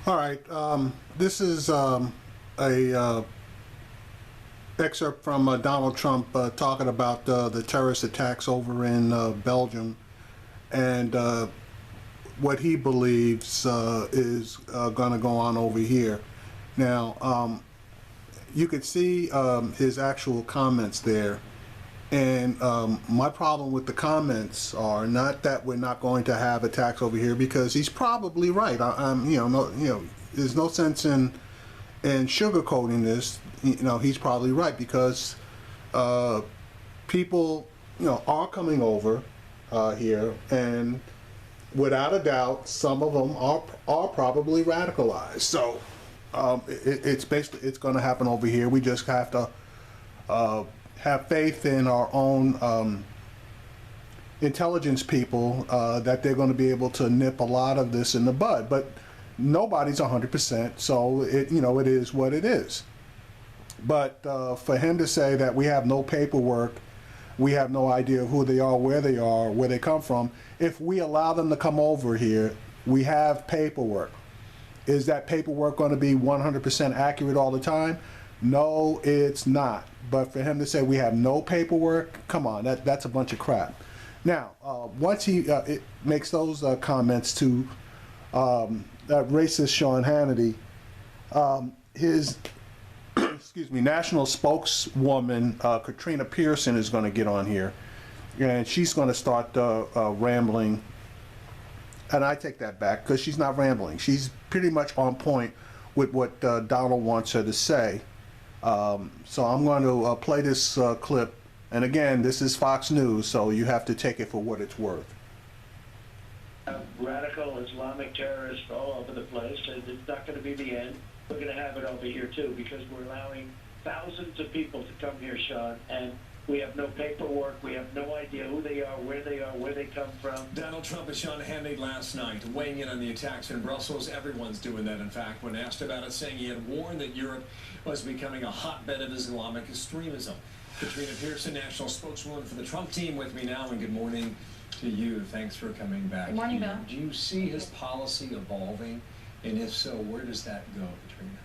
All right, this is a excerpt from Donald Trump talking about the terrorist attacks over in Belgium and what he believes is going to go on over here. Now, you could see his actual comments there. And my problem with the comments are not that we're not going to have attacks over here, because he's probably right. There's no sense in sugarcoating this. He's probably right, because people, are coming over here, and without a doubt, some of them are probably radicalized. So it's going to happen over here. We just have to have faith in our own intelligence people that they're going to be able to nip a lot of this in the bud. But nobody's 100%, so it is what it is. But for him to say that we have no paperwork, we have no idea who they are, where they come from, if we allow them to come over here, we have paperwork. Is that paperwork going to be 100% accurate all the time? No, it's not. But for him to say we have no paperwork, come on, that's a bunch of crap. Now, once he makes those comments to racist Sean Hannity, his excuse me, national spokeswoman Katrina Pierson is going to get on here, and she's going to start rambling. And I take that back, because she's not rambling. She's pretty much on point with what Donald wants her to say. So I'm going to play this clip, and again, this is Fox News, so you have to take it for what it's worth. Radical Islamic terrorists all over the place, and it's not going to be the end. We're going to have it over here too, because we're allowing thousands of people to come here, Sean, and we have no paperwork. We have no idea who they are, where they come from. Donald Trump and Sean Hannity last night weighing in on the attacks in Brussels. Everyone's doing that, in fact, when asked about it, saying he had warned that Europe was becoming a hotbed of Islamic extremism. Katrina Pierson, national spokeswoman for the Trump team, with me now, and good morning to you. Thanks for coming back. Good morning, Bill. Do you see his policy evolving? And if so, where does that go, Katrina?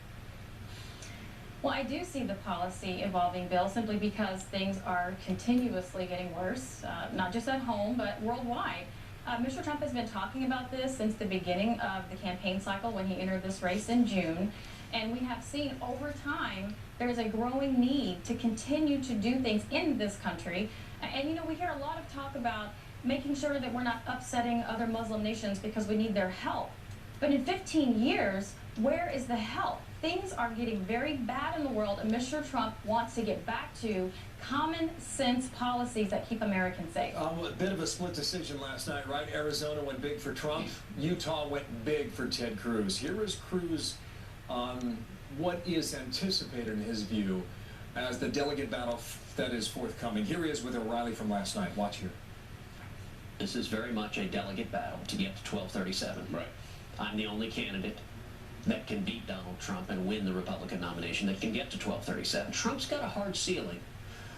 Well, I do see the policy evolving, Bill, simply because things are continuously getting worse, not just at home, but worldwide. Mr. Trump has been talking about this since the beginning of the campaign cycle when he entered this race in June. And we have seen over time there's a growing need to continue to do things in this country. And, we hear a lot of talk about making sure that we're not upsetting other Muslim nations because we need their help. But in 15 years, where is the help? Things are getting very bad in the world, and Mr. Trump wants to get back to common sense policies that keep Americans safe. A bit of a split decision last night, right? Arizona went big for Trump. Utah went big for Ted Cruz. Here is Cruz on what is anticipated in his view as the delegate battle that is forthcoming. Here he is with O'Reilly from last night. Watch here. This is very much a delegate battle to get to 1237. Right. I'm the only candidate that can beat Donald Trump and win the Republican nomination that can get to 1237. Trump's got a hard ceiling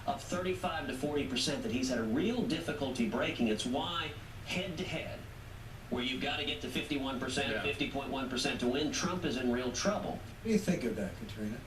of 35 to 40% that he's had a real difficulty breaking. It's why head-to-head, where you've got to get to 51%, 50.1% to win, Trump is in real trouble. What do you think of that, Katrina?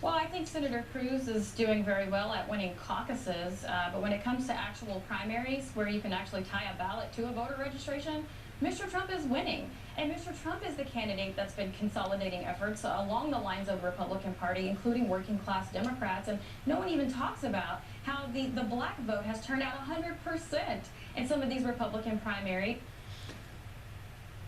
Well, I think Senator Cruz is doing very well at winning caucuses, but when it comes to actual primaries, where you can actually tie a ballot to a voter registration, Mr. Trump is winning. And Mr. Trump is the candidate that's been consolidating efforts along the lines of the Republican Party, including working class Democrats. And no one even talks about how the black vote has turned out 100% in some of these Republican primaries.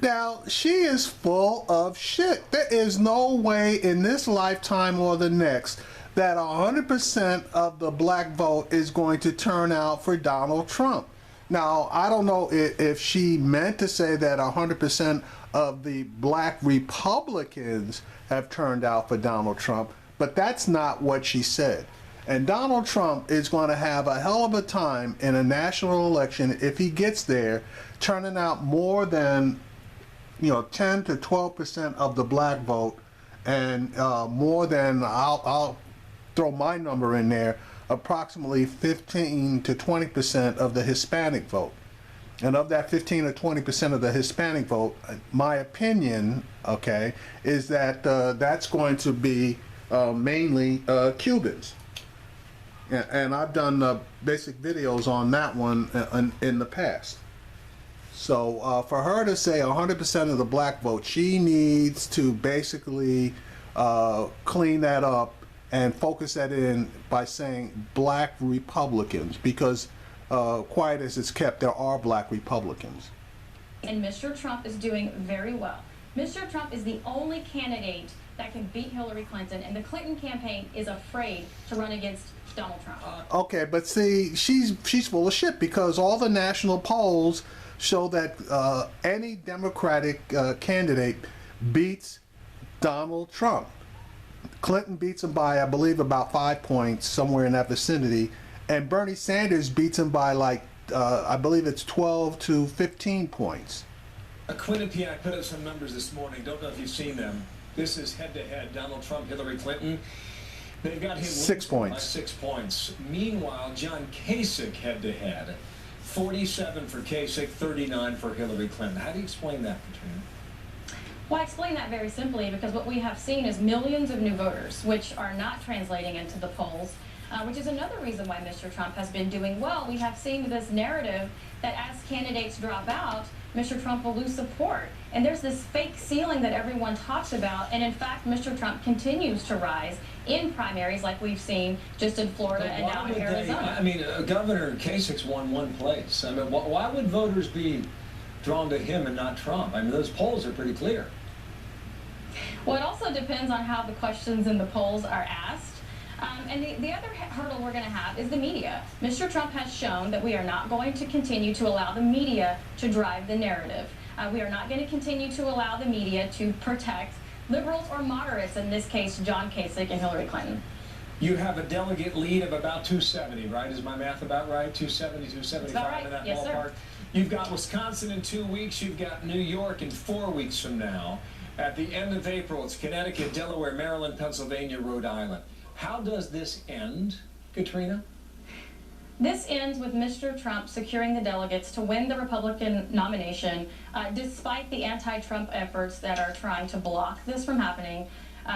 Now, she is full of shit. There is no way in this lifetime or the next that 100% of the black vote is going to turn out for Donald Trump. Now, I don't know if she meant to say that 100% of the black Republicans have turned out for Donald Trump, but that's not what she said. And Donald Trump is going to have a hell of a time in a national election if he gets there, turning out more than 10 to 12% of the black vote, and more than, I'll throw my number in there, approximately 15 to 20% of the Hispanic vote. And of that 15 or 20% of the Hispanic vote, my opinion, okay, is that that's going to be mainly Cubans. And I've done basic videos on that one in the past. So for her to say 100% of the black vote, she needs to basically clean that up and focus that in by saying black Republicans, because quiet as it's kept, there are black Republicans. And Mr. Trump is doing very well. Mr. Trump is the only candidate that can beat Hillary Clinton, and the Clinton campaign is afraid to run against Donald Trump. Okay, but see, she's full of shit, because all the national polls show that any Democratic candidate beats Donald Trump. Clinton beats him by, I believe, about 5 points, somewhere in that vicinity. And Bernie Sanders beats him by like, I believe it's 12 to 15 points. Quinnipiac put up some numbers this morning. Don't know if you've seen them. This is head-to-head, Donald Trump, Hillary Clinton. They've got him 6 points. By 6 points. Meanwhile, John Kasich head-to-head. 47 for Kasich, 39 for Hillary Clinton. How do you explain that, Katrina? Well, I explain that very simply because what we have seen is millions of new voters, which are not translating into the polls, which is another reason why Mr. Trump has been doing well. We have seen this narrative that as candidates drop out, Mr. Trump will lose support. And there's this fake ceiling that everyone talks about. And in fact, Mr. Trump continues to rise in primaries like we've seen just in Florida and now in Arizona. I mean, Governor Kasich's won one place. I mean, why would voters be drawn to him and not Trump? I mean, those polls are pretty clear. Well, it also depends on how the questions in the polls are asked. And the other hurdle we're going to have is the media. Mr. Trump has shown that we are not going to continue to allow the media to drive the narrative. We are not going to continue to allow the media to protect liberals or moderates, in this case, John Kasich and Hillary Clinton. You have a delegate lead of about 270, right? Is my math about right? 270, 275 right. in that Yes, ballpark? sir. You've got Wisconsin in 2 weeks. You've got New York in 4 weeks from now. At the end of April, it's Connecticut, Delaware, Maryland, Pennsylvania, Rhode Island. How does this end, Katrina? This ends with Mr. Trump securing the delegates to win the Republican nomination, despite the anti-Trump efforts that are trying to block this from happening.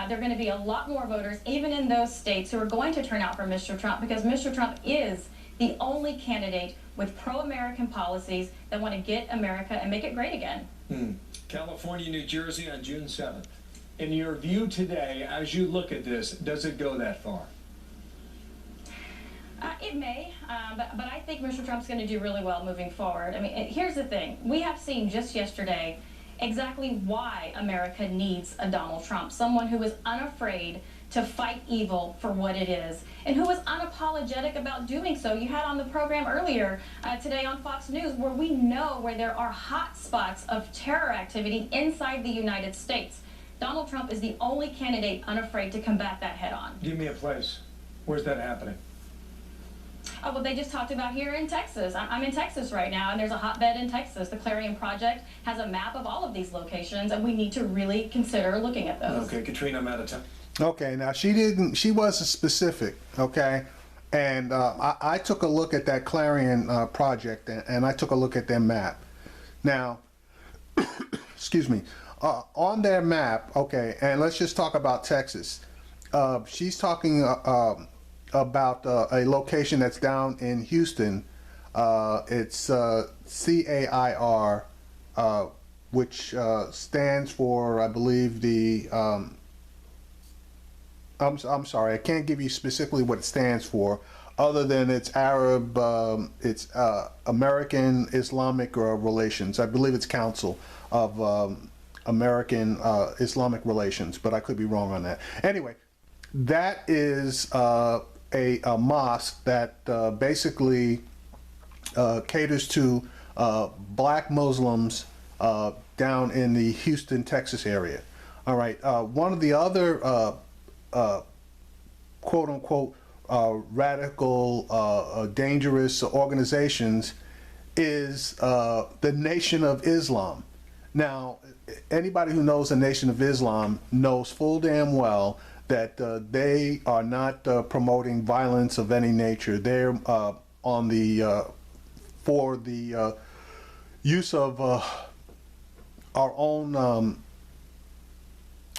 There are going to be a lot more voters, even in those states, who are going to turn out for Mr. Trump, because Mr. Trump is the only candidate with pro-American policies that want to get America and make it great again. California, New Jersey on June 7th. In your view today, as you look at this, does it go that far? It may, but I think Mr. Trump's going to do really well moving forward. I mean, here's the thing. We have seen just yesterday exactly why America needs a Donald Trump, someone who is unafraid to fight evil for what it is, and who is unapologetic about doing so. You had on the program earlier today on Fox News where we know where there are hot spots of terror activity inside the United States. Donald Trump is the only candidate unafraid to combat that head on. Give me a place. Where's that happening? Oh, well, they just talked about here in Texas. I'm in Texas right now, and there's a hotbed in Texas. The Clarion Project has a map of all of these locations, and we need to really consider looking at those. Okay, Katrina, I'm out of time. Okay, now she wasn't specific, okay? And I took a look at that Clarion project, and I took a look at their map. Now, excuse me, on their map, okay, and let's just talk about Texas. She's talking about a location that's down in Houston. It's CAIR, which stands for, I believe, the I'm sorry, I can't give you specifically what it stands for, other than it's Arab, it's American Islamic Relations. I believe it's Council of American Islamic Relations, but I could be wrong on that. Anyway, that is a mosque that basically caters to black Muslims down in the Houston, Texas area. All right, one of the other quote-unquote radical, dangerous organizations is the Nation of Islam. Now, anybody who knows the Nation of Islam knows full damn well that they are not promoting violence of any nature. They're on the for the use of our own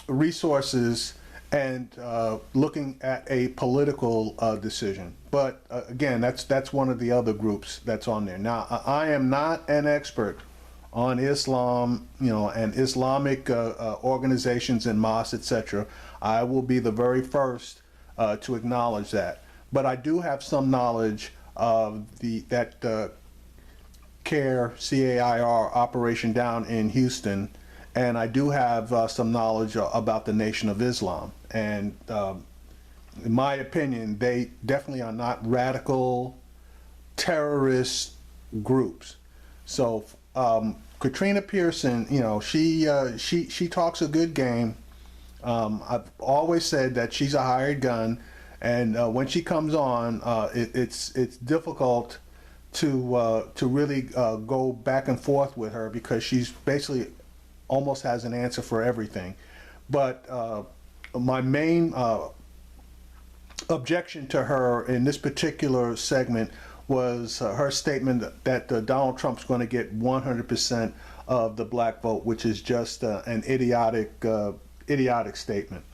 resources and looking at a political decision. But again, that's one of the other groups that's on there. Now, I am not an expert on Islam, and Islamic organizations and mosques, etc. I will be the very first to acknowledge that. But I do have some knowledge of that CAIR operation down in Houston, and I do have some knowledge about the Nation of Islam. And in my opinion, they definitely are not radical terrorist groups. So Katrina Pierson, she talks a good game. I've always said that she's a hired gun, and when she comes on, it's difficult to really go back and forth with her, because she's basically almost has an answer for everything. But my main objection to her in this particular segment was her statement that Donald Trump's going to get 100% of the black vote, which is just an idiotic statement.